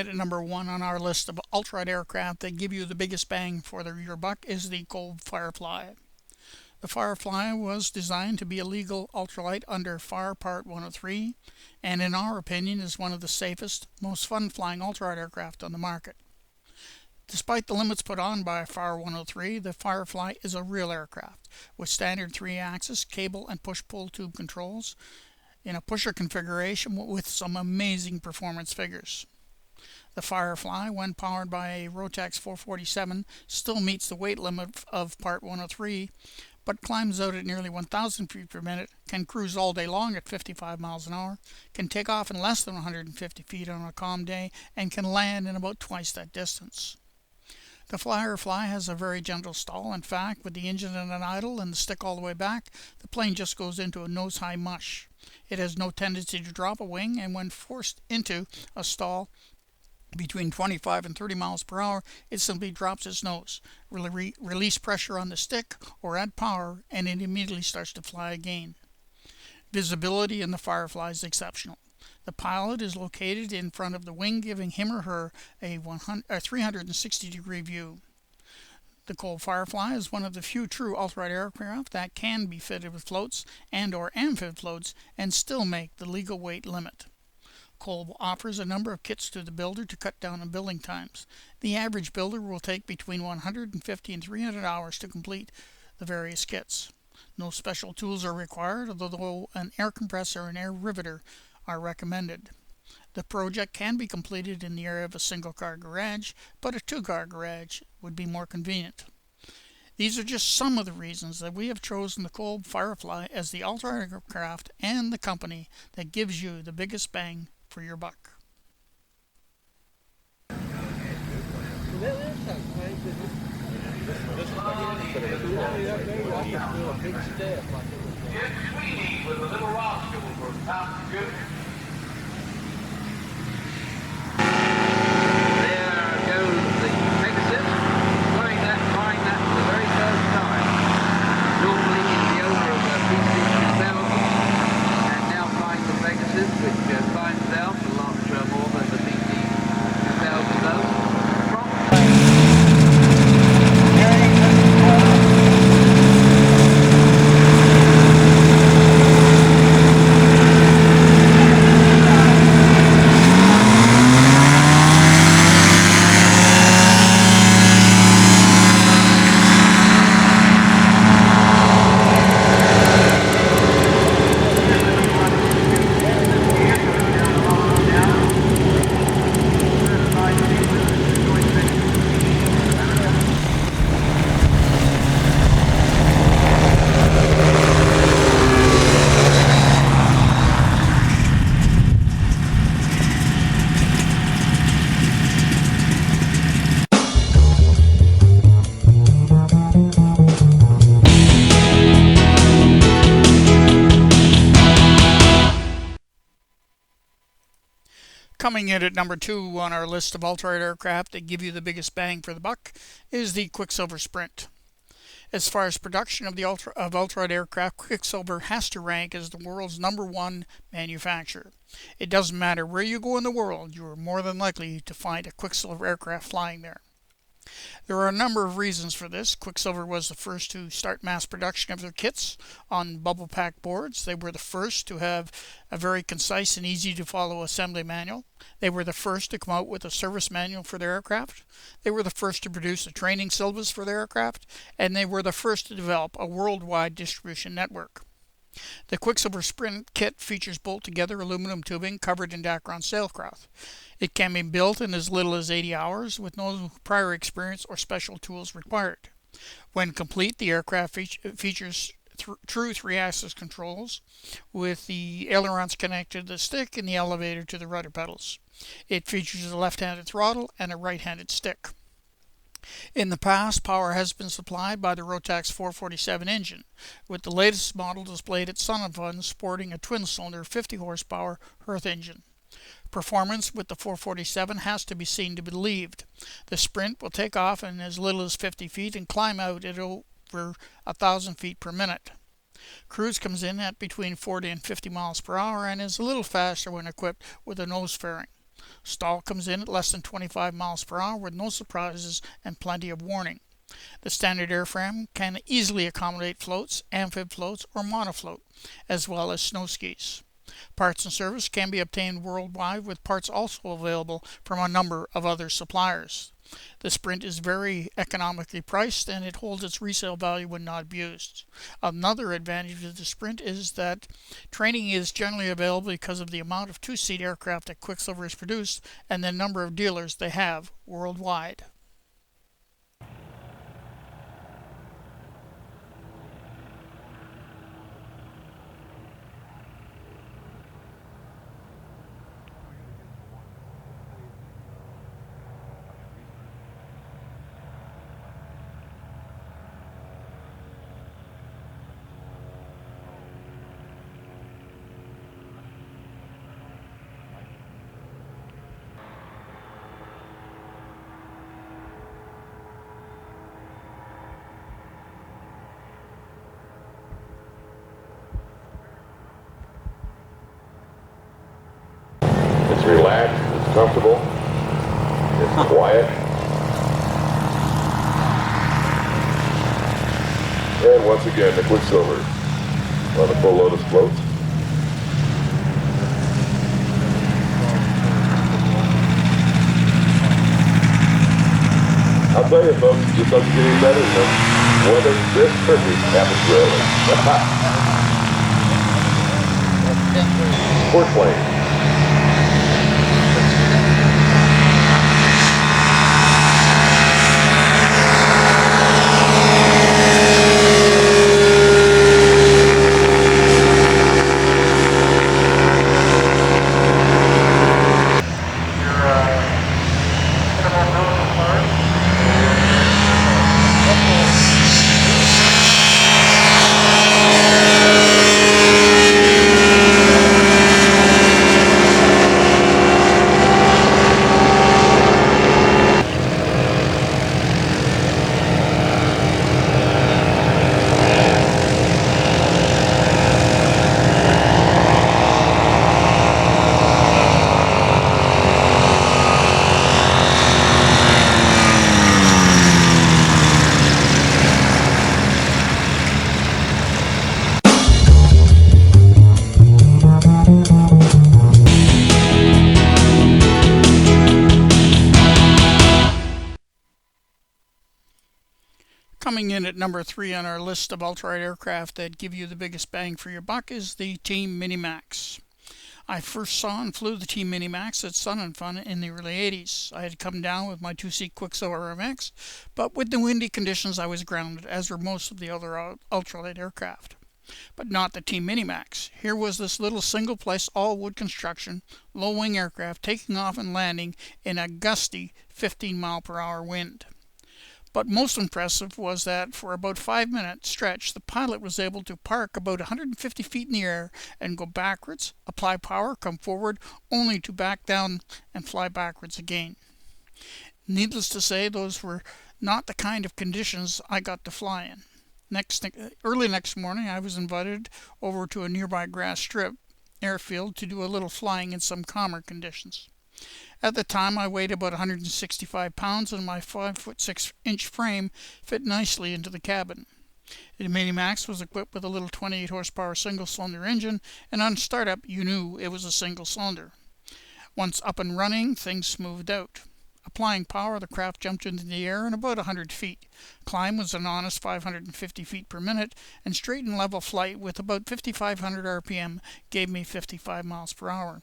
at number 1 on our list of ultralight aircraft that give you the biggest bang for your buck is the Col Firefly. The Firefly was designed to be a legal ultralight under FAR Part 103, and in our opinion is one of the safest, most fun flying ultralight aircraft on the market. Despite the limits put on by FAR 103, the Firefly is a real aircraft with standard 3-axis cable and push-pull tube controls in a pusher configuration with some amazing performance figures. The Firefly, when powered by a Rotax 447, still meets the weight limit of Part 103, but climbs out at nearly 1,000 feet per minute, can cruise all day long at 55 miles an hour, can take off in less than 150 feet on a calm day, and can land in about twice that distance. The Firefly has a very gentle stall. In fact, with the engine at an idle and the stick all the way back, the plane just goes into a nose-high mush. It has no tendency to drop a wing, and when forced into a stall between 25 and 30 miles per hour, it simply drops its nose, release pressure on the stick, or add power, and it immediately starts to fly again. Visibility in the Firefly is exceptional. The pilot is located in front of the wing, giving him or her a 360-degree view. The Col Firefly is one of the few true ultralight aircraft that can be fitted with floats and or amphib floats and still make the legal weight limit. Col offers a number of kits to the builder to cut down on building times. The average builder will take between 150 and 300 hours to complete the various kits. No special tools are required, although an air compressor and air riveter are recommended. The project can be completed in the area of a single-car garage, but a 2-car garage would be more convenient. These are just some of the reasons that we have chosen the Col Firefly as the ultralight aircraft and the company that gives you the biggest bang for your buck. Coming in at number 2 on our list of ultralight aircraft that give you the biggest bang for the buck is the Quicksilver Sprint. As far as production of ultralight aircraft, Quicksilver has to rank as the world's #1 manufacturer. It doesn't matter where you go in the world, you are more than likely to find a Quicksilver aircraft flying there. There are a number of reasons for this. Quicksilver was the first to start mass production of their kits on bubble pack boards. They were the first to have a very concise and easy to follow assembly manual. They were the first to come out with a service manual for their aircraft. They were the first to produce a training syllabus for their aircraft, and they were the first to develop a worldwide distribution network. The Quicksilver Sprint kit features bolt-together aluminum tubing covered in Dacron sailcloth. It can be built in as little as 80 hours with no prior experience or special tools required. When complete, the aircraft features true 3-axis controls with the ailerons connected to the stick and the elevator to the rudder pedals. It features a left-handed throttle and a right-handed stick. In the past, power has been supplied by the Rotax 447 engine, with the latest model displayed at Sun & Fun sporting a twin-cylinder 50 horsepower Hearth engine. Performance with the 447 has to be seen to be believed. The Sprint will take off in as little as 50 feet and climb out at over 1,000 feet per minute. Cruise comes in at between 40 and 50 miles per hour and is a little faster when equipped with a nose fairing. Stall comes in at less than 25 miles per hour with no surprises and plenty of warning. The standard airframe can easily accommodate floats, amphib floats, or monofloat, as well as snow skis. Parts and service can be obtained worldwide, with parts also available from a number of other suppliers. The Sprint is very economically priced, and it holds its resale value when not abused. Another advantage of the Sprint is that training is generally available because of the amount of two-seat aircraft that Quicksilver has produced and the number of dealers they have worldwide. It's relaxed, it's comfortable, it's quiet. And once again, the Quicksilver on the full Lotus floats. I'll tell you folks, it just doesn't get any better than weather this perfect happens rarely. Sport plane. Coming in at number 3 on our list of ultralight aircraft that give you the biggest bang for your buck is the Team Minimax. I first saw and flew the Team Minimax at Sun and Fun in the early 80s. I had come down with my two-seat Quicksilver MX, but with the windy conditions I was grounded, as were most of the other ultralight aircraft. But not the Team Minimax. Here was this little single-place all-wood construction, low-wing aircraft taking off and landing in a gusty 15-mile-per-hour wind. But most impressive was that for about 5-minute stretch, the pilot was able to park about 150 feet in the air and go backwards, apply power, come forward, only to back down and fly backwards again. Needless to say, those were not the kind of conditions I got to fly in. Early next morning, I was invited over to a nearby grass strip airfield to do a little flying in some calmer conditions. At the time, I weighed about 165 pounds and my 5'6" frame fit nicely into the cabin. The Minimax was equipped with a little 28 horsepower single-cylinder engine, and on startup you knew it was a single cylinder. Once up and running, things smoothed out. Applying power, the craft jumped into the air in about 100 feet. Climb was an honest 550 feet per minute, and straight and level flight with about 5,500 RPM gave me 55 miles per hour.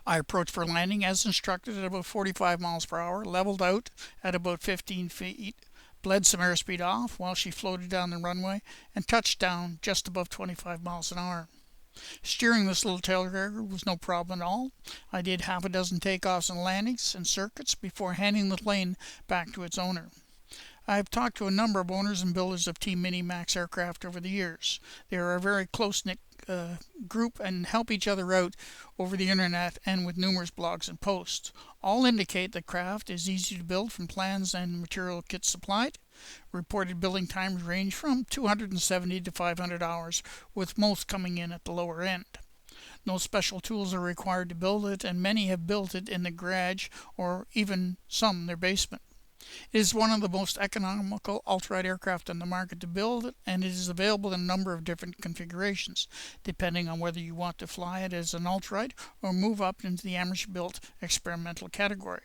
I approached for landing as instructed at about 45 miles per hour, leveled out at about 15 feet, bled some airspeed off while she floated down the runway, and touched down just above 25 miles an hour. Steering this little tailgagger was no problem at all. I did half a dozen takeoffs and landings and circuits before handing the plane back to its owner. I have talked to a number of owners and builders of Team Minimax aircraft over the years. They are a very close-knit group and help each other out over the internet and with numerous blogs and posts. All indicate the craft is easy to build from plans and material kits supplied. Reported building times range from 270 to 500 hours, with most coming in at the lower end. No special tools are required to build it, and many have built it in the garage or even some in their basement. It is one of the most economical ultralight aircraft on the market to build, and it is available in a number of different configurations, depending on whether you want to fly it as an ultralight or move up into the amateur-built experimental category.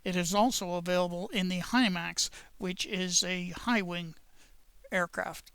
It is also available in the Minimax, which is a high-wing aircraft.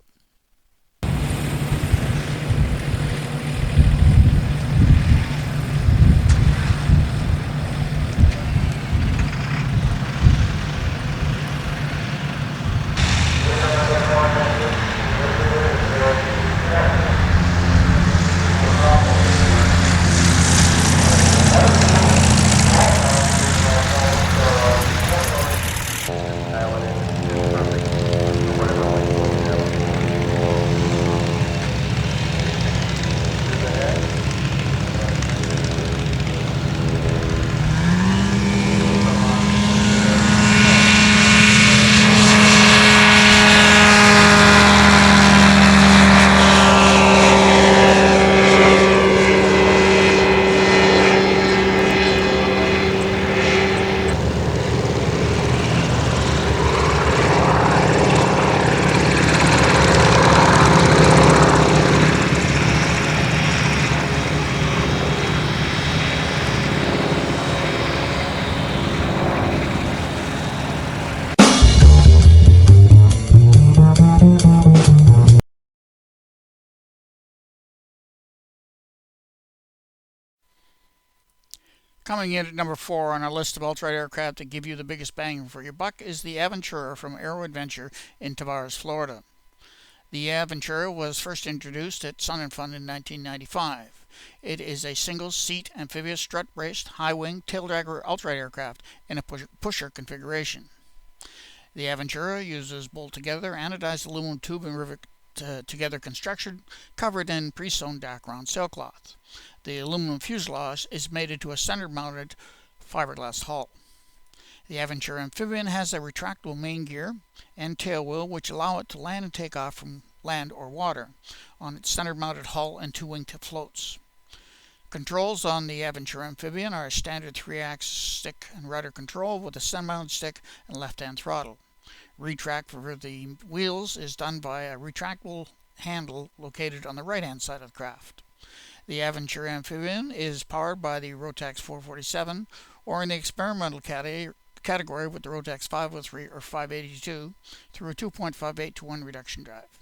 Coming in at number 4 on our list of ultralight aircraft that give you the biggest bang for your buck is the Aventura from Aero Adventure in Tavares, Florida. The Aventura was first introduced at Sun and Fun in 1995. It is a single-seat amphibious strut-braced high-wing tail-dragger ultralight aircraft in a pusher configuration. The Aventura uses bolt-together anodized aluminum tube and rivet together construction covered in pre-sewn Dacron sailcloth. The aluminum fuselage is mated to a center-mounted fiberglass hull. The Aventura amphibian has a retractable main gear and tail wheel which allow it to land and take off from land or water on its center-mounted hull and 2 wingtip floats. Controls on the Aventura amphibian are a standard 3-axis stick and rudder control with a center-mounted stick and left-hand throttle. Retract for the wheels is done by a retractable handle located on the right-hand side of the craft. The Aventura amphibian is powered by the Rotax 447 or in the experimental category with the Rotax 503 or 582 through a 2.58 to 1 reduction drive.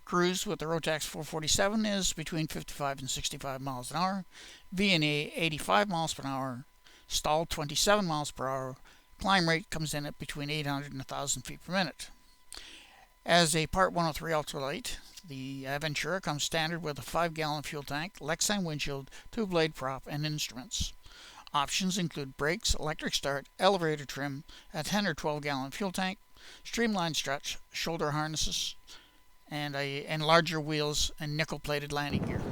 Cruise with the Rotax 447 is between 55 and 65 miles an hour, V&A 85 miles per hour, stall 27 miles per hour. Climb rate comes in at between 800 and 1,000 feet per minute. As a Part 103 ultralight, the Aventura comes standard with a 5-gallon fuel tank, Lexan windshield, 2-blade prop, and instruments. Options include brakes, electric start, elevator trim, a 10 or 12-gallon fuel tank, streamlined struts, shoulder harnesses, and larger wheels and nickel-plated landing gear.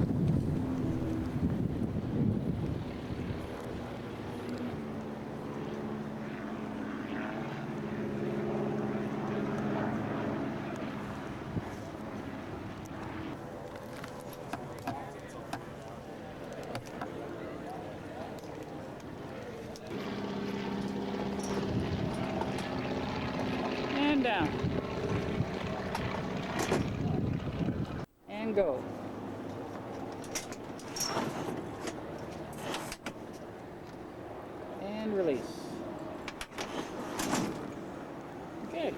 And down. And go. And release. Okay.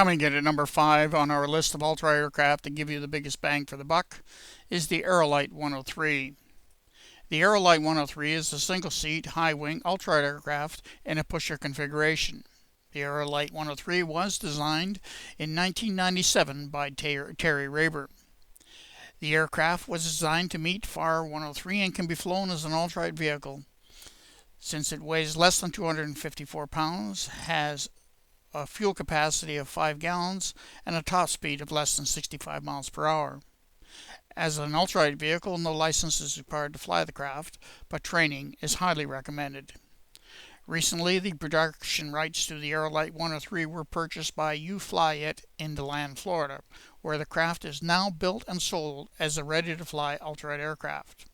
Coming in at number 5 on our list of ultra aircraft that give you the biggest bang for the buck is the Aerolite 103. The Aerolite 103 is a single-seat, high-wing ultralight aircraft in a pusher configuration. The Aerolite 103 was designed in 1997 by Terry Rayburn. The aircraft was designed to meet FAR 103 and can be flown as an ultralight vehicle. Since it weighs less than 254 pounds, has a fuel capacity of 5 gallons, and a top speed of less than 65 miles per hour. As an ultralight vehicle, no license is required to fly the craft, but training is highly recommended. Recently, the production rights to the Aerolite 103 were purchased by You Fly It in DeLand, Florida, where the craft is now built and sold as a ready-to-fly ultralight aircraft.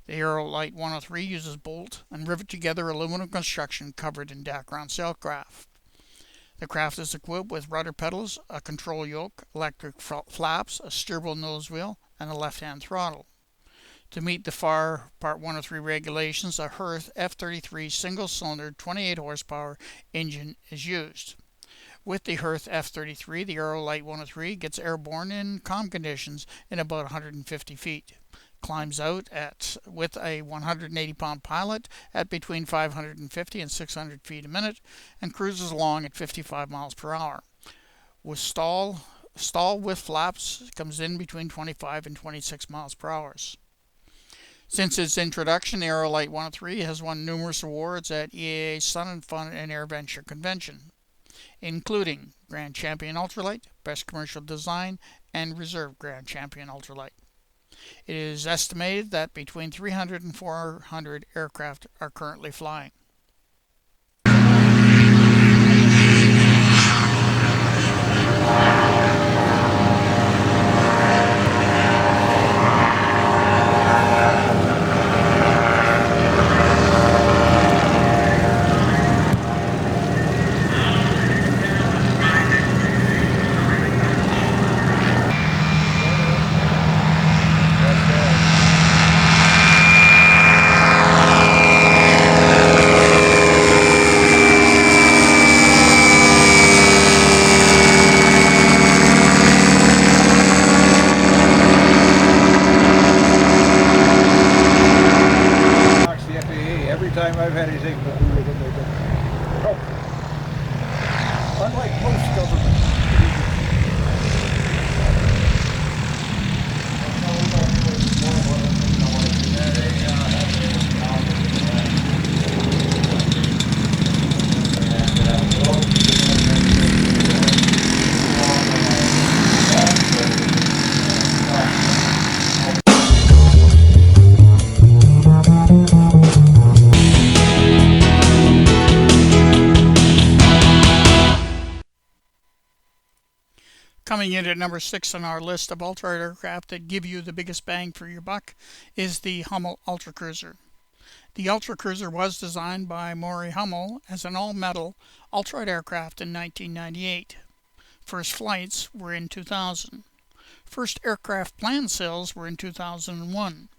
The Aerolite 103 uses bolt and rivet together aluminum construction covered in Dacron sailcraft. The craft is equipped with rudder pedals, a control yoke, electric flaps, a steerable nose wheel, and a left-hand throttle. To meet the FAR Part 103 regulations, a Hirth F33 single-cylinder 28 horsepower engine is used. With the Hirth F33, the Aerolite 103 gets airborne in calm conditions in about 150 feet. Climbs out with a 180-pound pilot at between 550 and 600 feet a minute and cruises along at 55 miles per hour. With stall with flaps comes in between 25 and 26 miles per hour. Since its introduction, the Aerolite 103 has won numerous awards at EAA Sun and Fun and Air Venture Convention, including Grand Champion Ultralight, Best Commercial Design, and Reserve Grand Champion Ultralight. It is estimated that between 300 and 400 aircraft are currently flying. Every time I've had anything to do with them, they've been unlike most governments. Coming in at number 6 on our list of ultralight aircraft that give you the biggest bang for your buck is the Hummel Ultracruiser. The Ultracruiser was designed by Maury Hummel as an all-metal ultralight aircraft in 1998. First flights were in 2000. First aircraft plan sales were in 2001.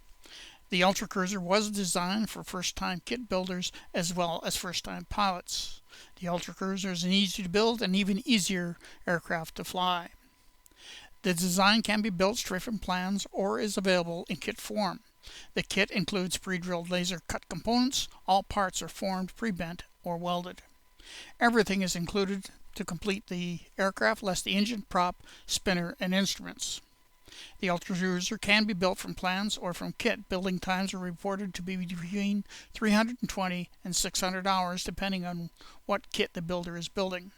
The Ultracruiser was designed for first-time kit builders as well as first-time pilots. The Ultracruiser is an easy-to-build and even easier aircraft to fly. The design can be built straight from plans or is available in kit form. The kit includes pre-drilled laser-cut components. All parts are formed, pre-bent, or welded. Everything is included to complete the aircraft, less the engine, prop, spinner, and instruments. The Ultracruiser can be built from plans or from kit. Building times are reported to be between 320 and 600 hours, depending on what kit the builder is building.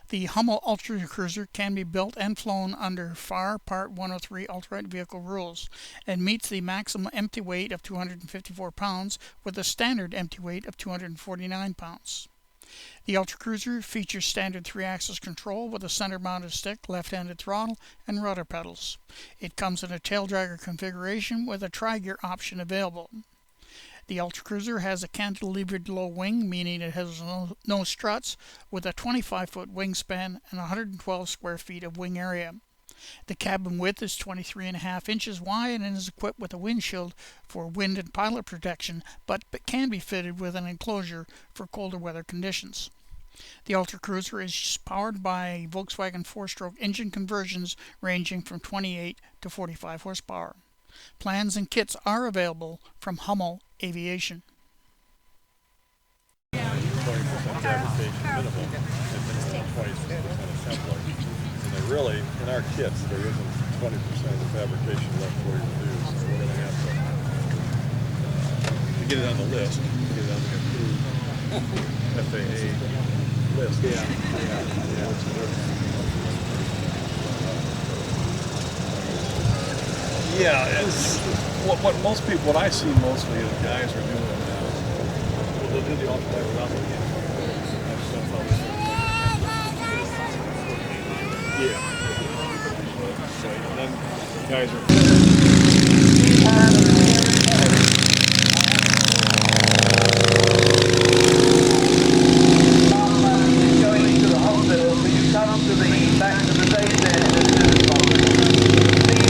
The Hummel Ultracruiser can be built and flown under FAR Part 103 ultralight vehicle rules and meets the maximum empty weight of 254 pounds with a standard empty weight of 249 pounds. The Ultracruiser features standard 3-axis control with a center-mounted stick, left-handed throttle, and rudder pedals. It comes in a tail dragger configuration with a tri-gear option available. The Ultracruiser has a cantilevered low wing, meaning it has no struts, with a 25-foot wingspan and 112 square feet of wing area. The cabin width is 23.5 inches wide and is equipped with a windshield for wind and pilot protection, but can be fitted with an enclosure for colder weather conditions. The Ultra Cruiser is powered by Volkswagen 4-stroke engine conversions ranging from 28 to 45 horsepower. Plans and kits are available from Hummel Aviation. 20% fabrication minimal, and minimum 20% assembly. And there really, in our kits, there isn't 20% of the fabrication left for you to do, so we're going to have to get it on the list, get it on the approved FAA list. Yeah, it's what I see mostly is guys are doing. They'll do the ultralight without the and then guys going to the hospital, so you come to the back of the day stand as soon as possible. Please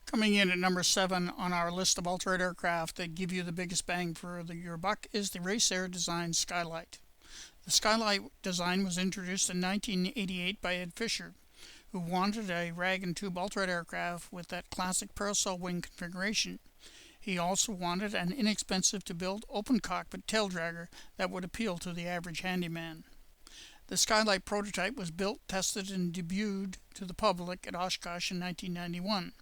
Coming in at number 7 on our list of ultralight aircraft that give you the biggest bang for your buck is the Racer design Skylight. The Skylight design was introduced in 1988 by Ed Fisher, who wanted a rag and tube ultralight aircraft with that classic Parasol wing configuration. He also wanted an inexpensive to build open cockpit tail dragger that would appeal to the average handyman. The Skylight prototype was built, tested, and debuted to the public at Oshkosh in 1991,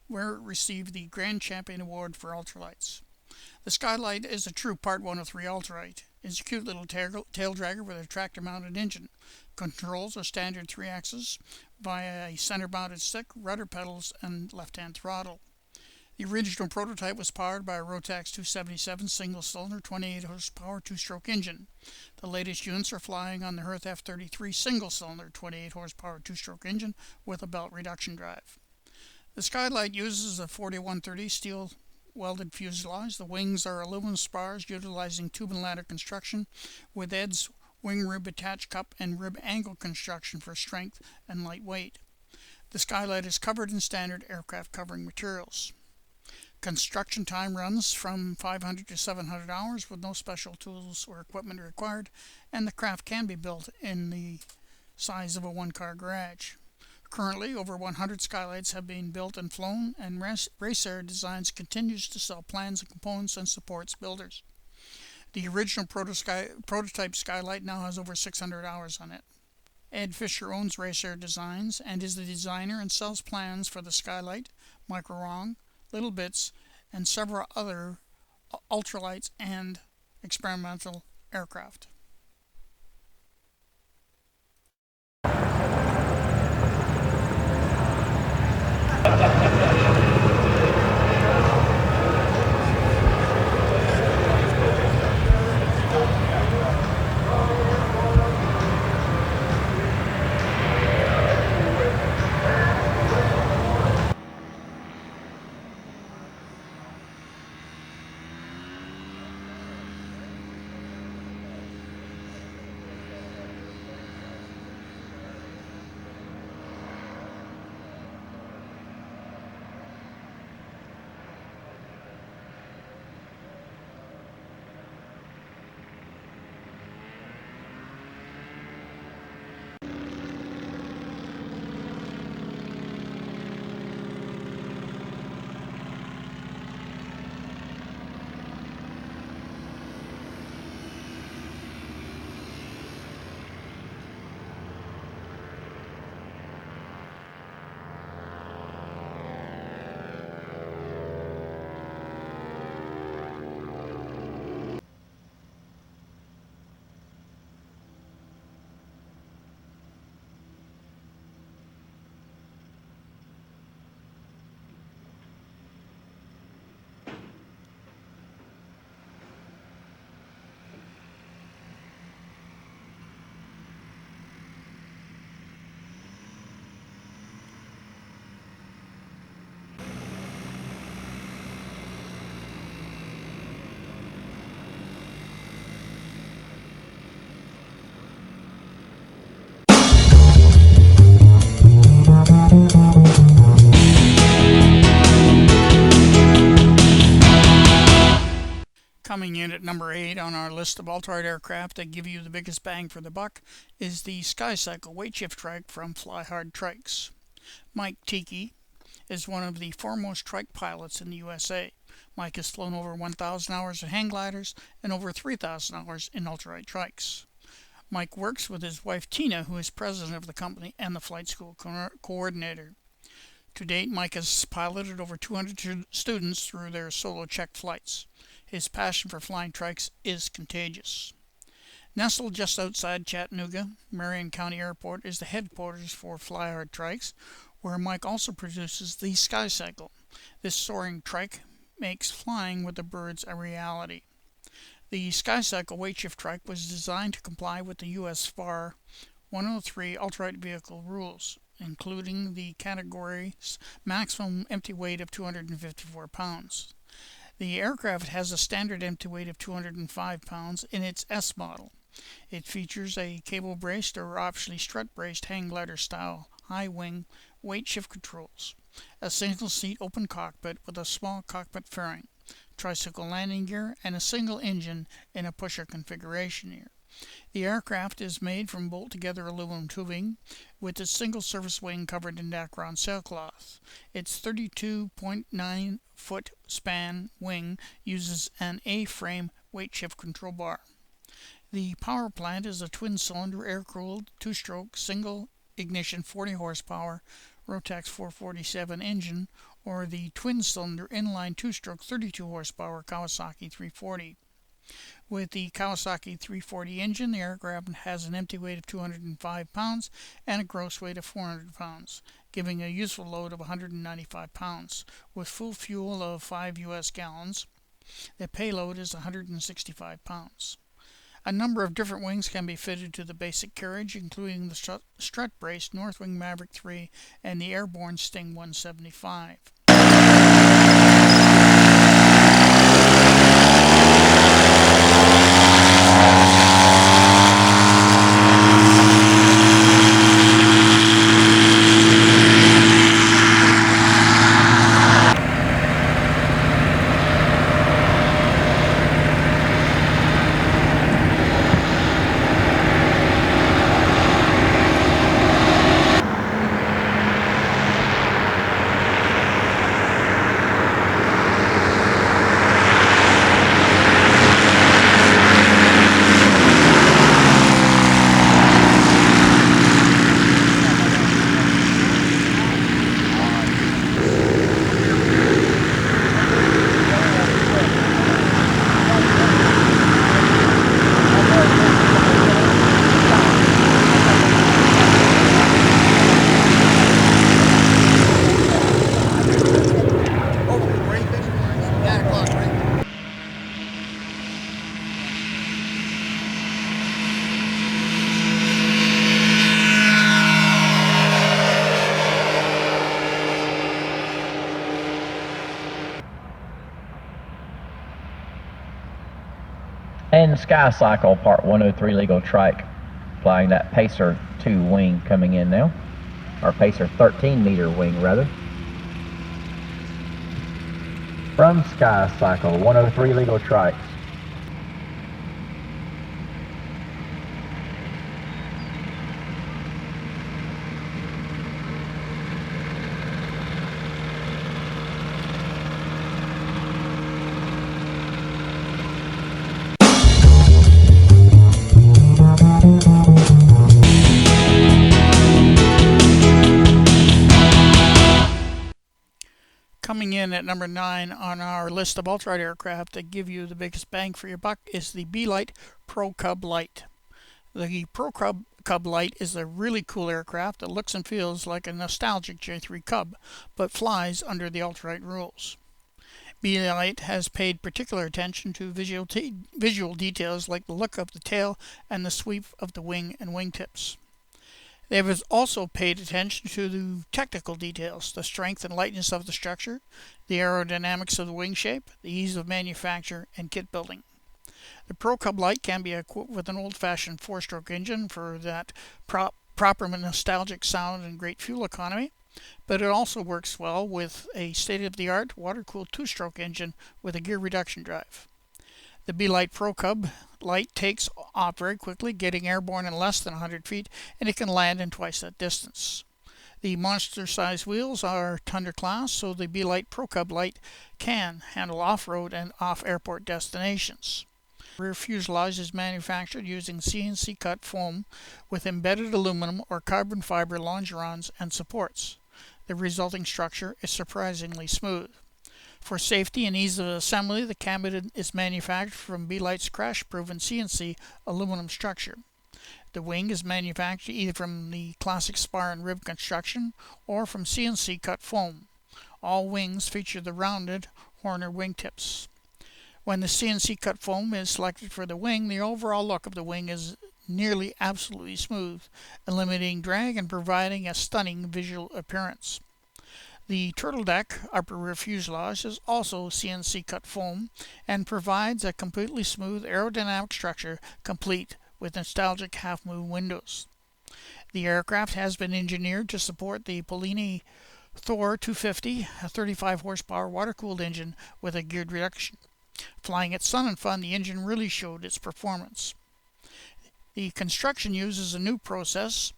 where it received the Grand Champion Award for ultralights. The Skylight is a true Part 103 ultralight. It's a cute little tail dragger with a tractor-mounted engine. Controls are standard 3-axis via a center-mounted stick, rudder pedals, and left-hand throttle. The original prototype was powered by a Rotax 277 single-cylinder 28 horsepower 2-stroke engine. The latest units are flying on the Herth F-33 single-cylinder 28 horsepower 2-stroke engine with a belt reduction drive. The Skylight uses a 4130 steel welded fuselage. The wings are aluminum spars utilizing tube and ladder construction with Ed's wing rib attach cup and rib angle construction for strength and light weight. The Skylight is covered in standard aircraft covering materials. Construction time runs from 500 to 700 hours with no special tools or equipment required, and the craft can be built in the size of a one-car garage. Currently, over 100 Skylights have been built and flown, and Racer Designs continues to sell plans and components and supports builders. The original prototype Skylight now has over 600 hours on it. Ed Fisher owns Racer Designs and is the designer and sells plans for the Skylight, Micro-Rong, Little Bits, and several other ultralights and experimental aircraft. number 8 on our list of ultralight aircraft that give you the biggest bang for the buck is the Skycycle weight shift trike from Fly Hard Trikes. Mike Tiki is one of the foremost trike pilots in the USA. Mike has flown over 1,000 hours in hang gliders and over 3,000 hours in ultralight trikes. Mike works with his wife Tina, who is president of the company and the flight school coordinator. To date, Mike has piloted over 200 students through their solo check flights. His passion for flying trikes is contagious. Nestled just outside Chattanooga, Marion County Airport is the headquarters for Fly Hard Trikes, where Mike also produces the Skycycle. This soaring trike makes flying with the birds a reality. The Skycycle weight shift trike was designed to comply with the U.S. FAR 103 ultralight vehicle rules, including the category's maximum empty weight of 254 pounds. The aircraft has a standard empty weight of 205 pounds in its S model. It features a cable-braced or optionally strut-braced hang glider style high wing weight shift controls, a single-seat open cockpit with a small cockpit fairing, tricycle landing gear, and a single engine in a pusher configuration here. The aircraft is made from bolt-together aluminum tubing with its single surface wing covered in Dacron sailcloth. Its 32.9-foot span wing uses an A-frame weight shift control bar. The power plant is a twin-cylinder air-cooled, two-stroke, single-ignition 40 horsepower Rotax 447 engine, or the twin-cylinder inline two-stroke 32 horsepower Kawasaki 340. With the Kawasaki 340 engine, the aircraft has an empty weight of 205 pounds and a gross weight of 400 pounds, giving a useful load of 195 pounds. With full fuel of 5 U.S. gallons, the payload is 165 pounds. A number of different wings can be fitted to the basic carriage, including the strut-braced Northwing Maverick 3 and the airborne Sting 175. And Skycycle Part 103 legal trike, flying that Pacer 2 wing coming in now, or Pacer 13 meter wing rather. From Skycycle 103 legal trikes. Coming in at number 9 on our list of ultralight aircraft that give you the biggest bang for your buck is the B-Lite Pro Cub Lite. The Pro Cub Lite is a really cool aircraft that looks and feels like a nostalgic J3 Cub, but flies under the ultralight rules. B-Lite has paid particular attention to visual details like the look of the tail and the sweep of the wing and wingtips. They have also paid attention to the technical details, the strength and lightness of the structure, the aerodynamics of the wing shape, the ease of manufacture, and kit building. The Pro Cub Lite can be equipped with an old-fashioned 4-stroke engine for that proper nostalgic sound and great fuel economy, but it also works well with a state-of-the-art water-cooled 2-stroke engine with a gear reduction drive. The Cub Pro Cub Lite takes off very quickly, getting airborne in less than 100 feet, and it can land in twice that distance. The monster-sized wheels are Tundra class, so the Cub Pro Cub Lite can handle off-road and off-airport destinations. The rear fuselage is manufactured using CNC cut foam with embedded aluminum or carbon fiber longerons and supports. The resulting structure is surprisingly smooth. For safety and ease of assembly, the cabin is manufactured from Lite's crash-proven CNC aluminum structure. The wing is manufactured either from the classic spar and rib construction or from CNC cut foam. All wings feature the rounded Horner wingtips. When the CNC cut foam is selected for the wing, the overall look of the wing is nearly absolutely smooth, eliminating drag and providing a stunning visual appearance. The turtle deck upper rear fuselage is also CNC cut foam and provides a completely smooth aerodynamic structure complete with nostalgic half-moon windows. The aircraft has been engineered to support the Polini Thor 250, a 35 horsepower water-cooled engine with a geared reduction. Flying at Sun and Fun, the engine really showed its performance. The construction uses a new process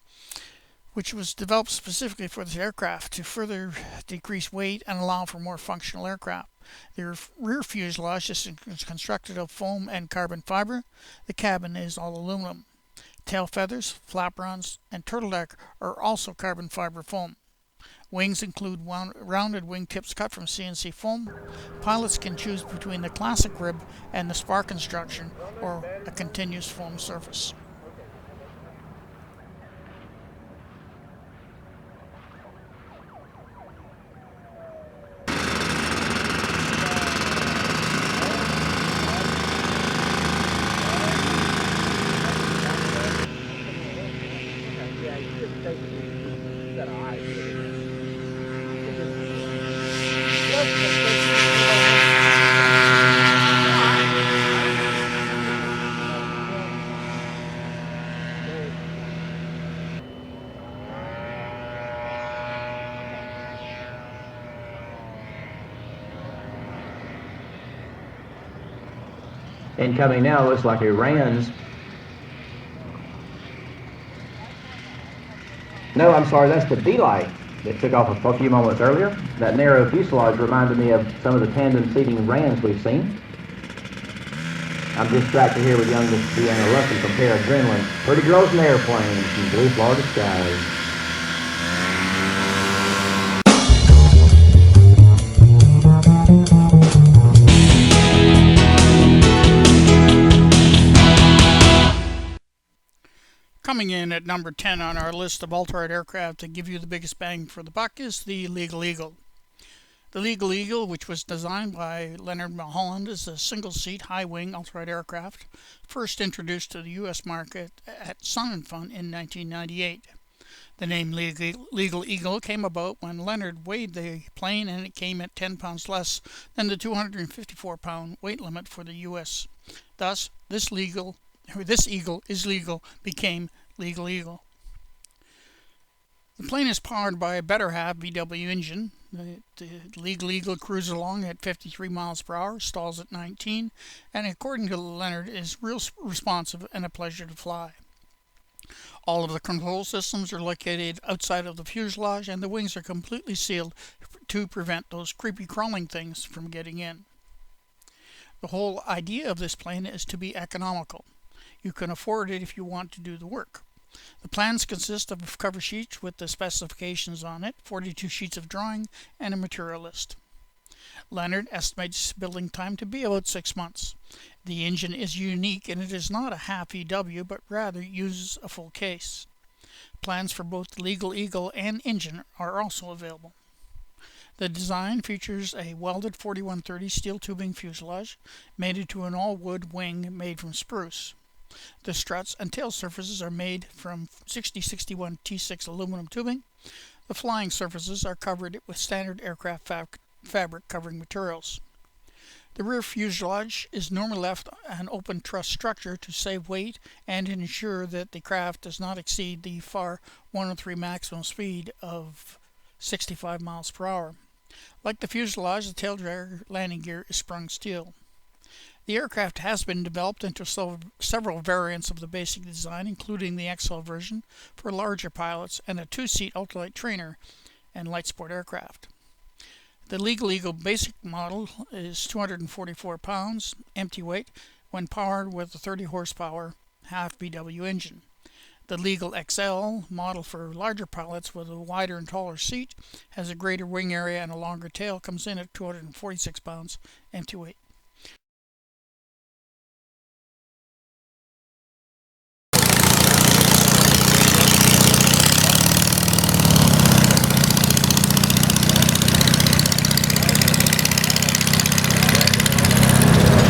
which was developed specifically for this aircraft to further decrease weight and allow for more functional aircraft. The rear fuselage is constructed of foam and carbon fiber. The cabin is all aluminum. Tail feathers, flaperons, and turtle deck are also carbon fiber foam. Wings include rounded wingtips cut from CNC foam. Pilots can choose between the classic rib and the spar construction or a continuous foam surface. Incoming now, looks like Iran's. No, I'm sorry, that's the D-Light that took off a few moments earlier. That narrow fuselage reminded me of some of the tandem seating Rams we've seen. I'm distracted here with young Miss Deanna Ruffin from Pair Adrenaline. Pretty girls in airplanes in blue Florida skies. Coming in at number 10 on our list of ultralight aircraft that give you the biggest bang for the buck is the Legal Eagle. The Legal Eagle, which was designed by Leonard Mulholland, is a single-seat, high-wing ultralight aircraft, first introduced to the U.S. market at Sun and Fun in 1998. The name Legal Eagle came about when Leonard weighed the plane and it came at 10 pounds less than the 254-pound weight limit for the U.S. Thus, this eagle is legal became Legal Eagle. The plane is powered by a better half VW engine. The Legal Eagle cruises along at 53 miles per hour, stalls at 19, and according to Leonard is real responsive and a pleasure to fly. All of the control systems are located outside of the fuselage, and the wings are completely sealed to prevent those creepy crawling things from getting in. The whole idea of this plane is to be economical. You can afford it if you want to do the work. The plans consist of cover sheets with the specifications on it, 42 sheets of drawing, and a material list. Leonard estimates building time to be about 6 months. The engine is unique and it is not a half EW, but rather uses a full case. Plans for both the Legal Eagle and engine are also available. The design features a welded 4130 steel tubing fuselage mated to an all-wood wing made from spruce. The struts and tail surfaces are made from 6061 T6 aluminum tubing. The flying surfaces are covered with standard aircraft fabric covering materials. The rear fuselage is normally left an open truss structure to save weight and ensure that the craft does not exceed the FAR 103 maximum speed of 65 miles per hour. Like the fuselage, the tail dragger landing gear is sprung steel. The aircraft has been developed into several variants of the basic design, including the XL version for larger pilots and a two-seat ultralight trainer and light sport aircraft. The Legal Eagle basic model is 244 pounds, empty weight, when powered with a 30 horsepower half VW engine. The Legal XL model for larger pilots with a wider and taller seat has a greater wing area and a longer tail, comes in at 246 pounds, empty weight.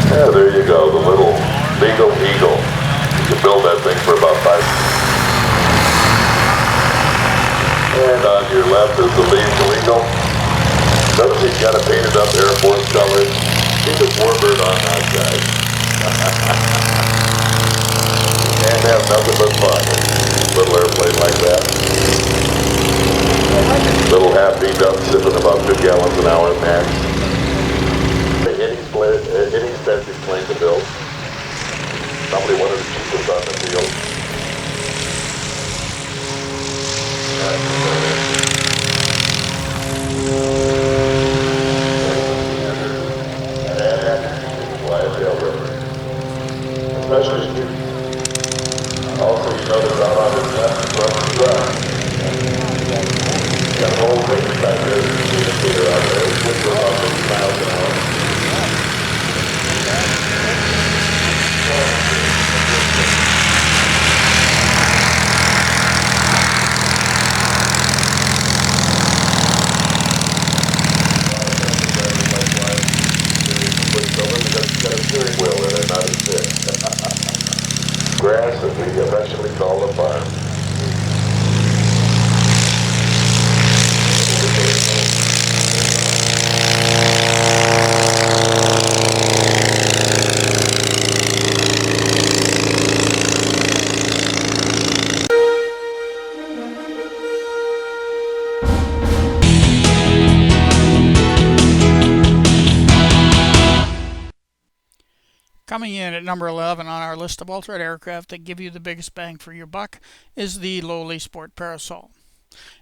Yeah, there you go, the little Legal Eagle. You can build that thing for about 5. And on your left is the Legal Eagle. Notice he's got a painted up Air Force colors. He's a warbird on that side. You can't have nothing but fun with a little airplane like that. Little half beat up, sipping about 2 gallons an hour max. Any expensive plane to build. Probably one of the cheapest on the field. Especially, also you notice out on this left front truck. Got a whole range back there, indicator out there, which goes up 50 miles an hour. Got a steering wheel in it, not a stick. Grass that we eventually call the farm. Coming in at number 11 on our list of ultralight aircraft that give you the biggest bang for your buck is the Lowly Sport Parasol.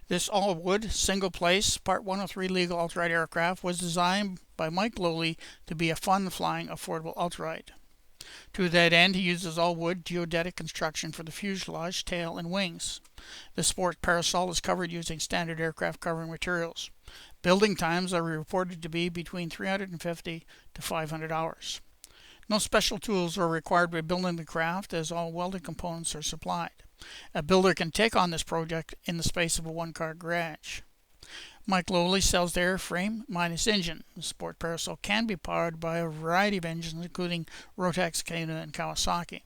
This all-wood, single-place, Part 103 legal ultralight aircraft was designed by Mike Lowly to be a fun-flying, affordable ultralight. To that end, he uses all-wood geodetic construction for the fuselage, tail, and wings. The Sport Parasol is covered using standard aircraft covering materials. Building times are reported to be between 350 to 500 hours. No special tools are required by building the craft, as all welded components are supplied. A builder can take on this project in the space of a one-car garage. Mike Lowly sells the airframe minus engine. The Sport Parasol can be powered by a variety of engines, including Rotax, Kona, and Kawasaki.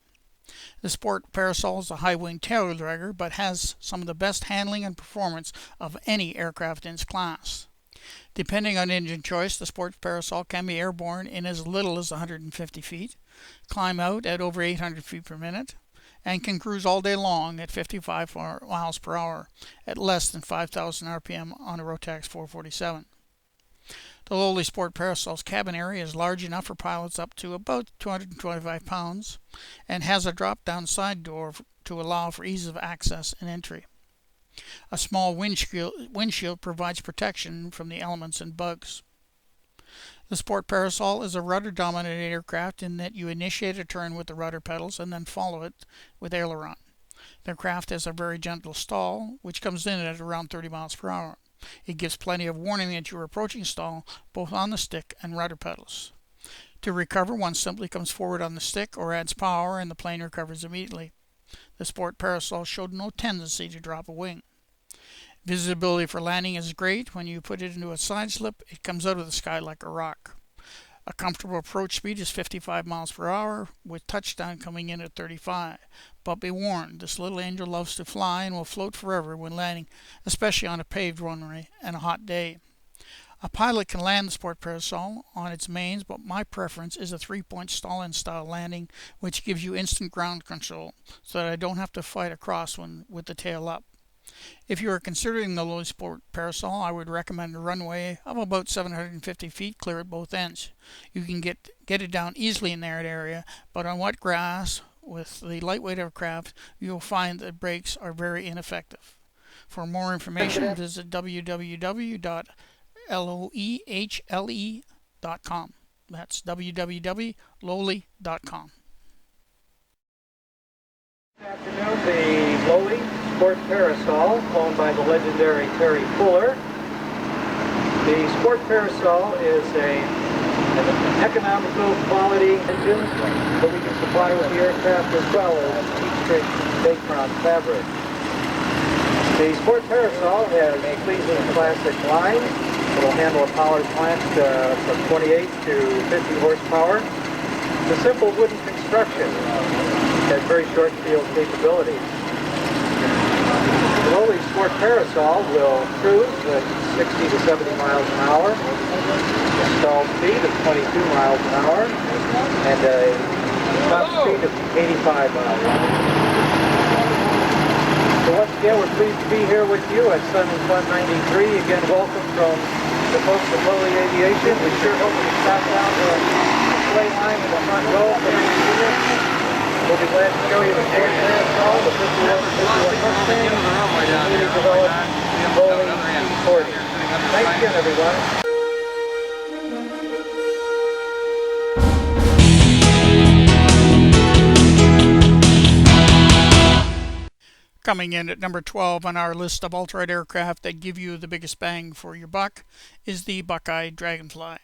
The Sport Parasol is a high-wing tail dragger, but has some of the best handling and performance of any aircraft in its class. Depending on engine choice, the Sport Parasol can be airborne in as little as 150 feet, climb out at over 800 feet per minute, and can cruise all day long at 55 miles per hour at less than 5,000 RPM on a Rotax 447. The Lowly Sport Parasol's cabin area is large enough for pilots up to about 225 pounds and has a drop-down side door to allow for ease of access and entry. A small windshield provides protection from the elements and bugs. The Sport Parasol is a rudder-dominated aircraft in that you initiate a turn with the rudder pedals and then follow it with aileron. The craft has a very gentle stall, which comes in at around 30 miles per hour. It gives plenty of warning that you are approaching stall, both on the stick and rudder pedals. To recover, one simply comes forward on the stick or adds power and the plane recovers immediately. The Sport Parasol showed no tendency to drop a wing. Visibility for landing is great. When you put it into a side slip, it comes out of the sky like a rock. A comfortable approach speed is 55 miles per hour, with touchdown coming in at 35. But be warned, this little angel loves to fly and will float forever when landing, especially on a paved runway and a hot day. A pilot can land the Sport Parasol on its mains, but my preference is a 3-point stall-in style landing, which gives you instant ground control, so that I don't have to fight across one with the tail up. If you are considering the low sport Parasol, I would recommend a runway of about 750 feet clear at both ends. You can get it down easily in that area, but on wet grass with the lightweight aircraft, you'll find that brakes are very ineffective. For more information, visit www.loehle.com. That's www.lowly.com. This afternoon, the Lowly Sport Parasol, owned by the legendary Terry Fuller. The Sport Parasol is an economical quality engine that we can supply with the aircraft as well as heat-shrink Dacron fabric. The Sport Parasol has a pleasing classic line. It will handle a power plant from 28 to 50 horsepower. It's a simple wooden construction. Has very short field capabilities. The Lowly Sport Parasol will cruise at 60 to 70 miles an hour, installed speed of 22 miles an hour, and a top speed of 85 miles an hour. So once again, we're pleased to be here with you at Sun's 193. Again, welcome from the folks at Lowly Aviation. We sure hope you stop down to the display line in the front row. We'll be glad to show you the Sport Parasol, the 51 Mustang, and the newly developed Lowly C40. Thanks again, everyone. Coming in at number 12 on our list of ultralight aircraft that give you the biggest bang for your buck is the Buckeye Dragonfly.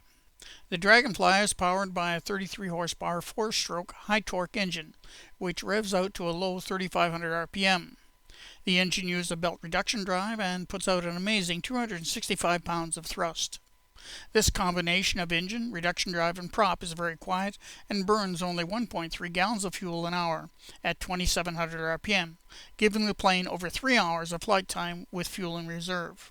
The Dragonfly is powered by a 33 horsepower 4-stroke high torque engine, which revs out to a low 3,500 RPM. The engine uses a belt reduction drive and puts out an amazing 265 pounds of thrust. This combination of engine, reduction drive, and prop is very quiet and burns only 1.3 gallons of fuel an hour at 2,700 RPM, giving the plane over 3 hours of flight time with fuel in reserve.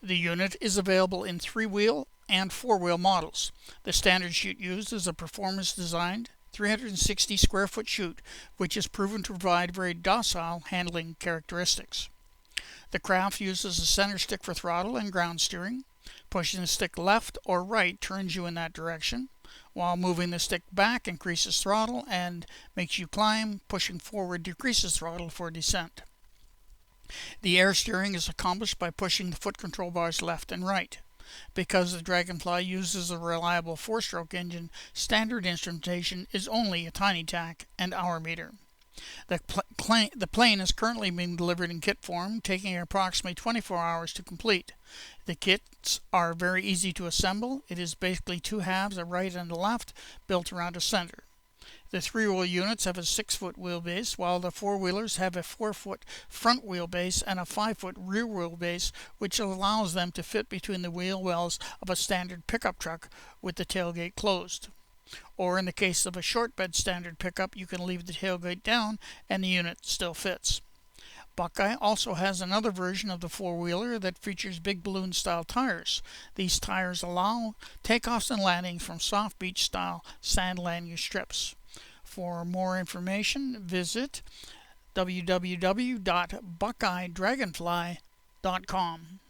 The unit is available in 3-wheel and 4-wheel models. The standard chute used is a performance-designed 360 square foot chute, which is proven to provide very docile handling characteristics. The craft uses a center stick for throttle and ground steering. Pushing the stick left or right turns you in that direction, while moving the stick back increases throttle and makes you climb. Pushing forward decreases throttle for descent. The air steering is accomplished by pushing the foot control bars left and right. Because the Dragonfly uses a reliable 4-stroke engine, standard instrumentation is only a tiny tack and hour meter. The plane is currently being delivered in kit form, taking approximately 24 hours to complete. The kits are very easy to assemble. It is basically 2 halves, a right and a left, built around a center. The 3-wheel units have a 6-foot wheelbase, while the 4-wheelers have a 4-foot front wheelbase and a 5-foot rear wheelbase, which allows them to fit between the wheel wells of a standard pickup truck with the tailgate closed. Or in the case of a short bed standard pickup, you can leave the tailgate down and the unit still fits. Buckeye also has another version of the 4-wheeler that features big balloon style tires. These tires allow takeoffs and landings from soft beach style sand landing strips. For more information, visit www.buckeyedragonfly.com.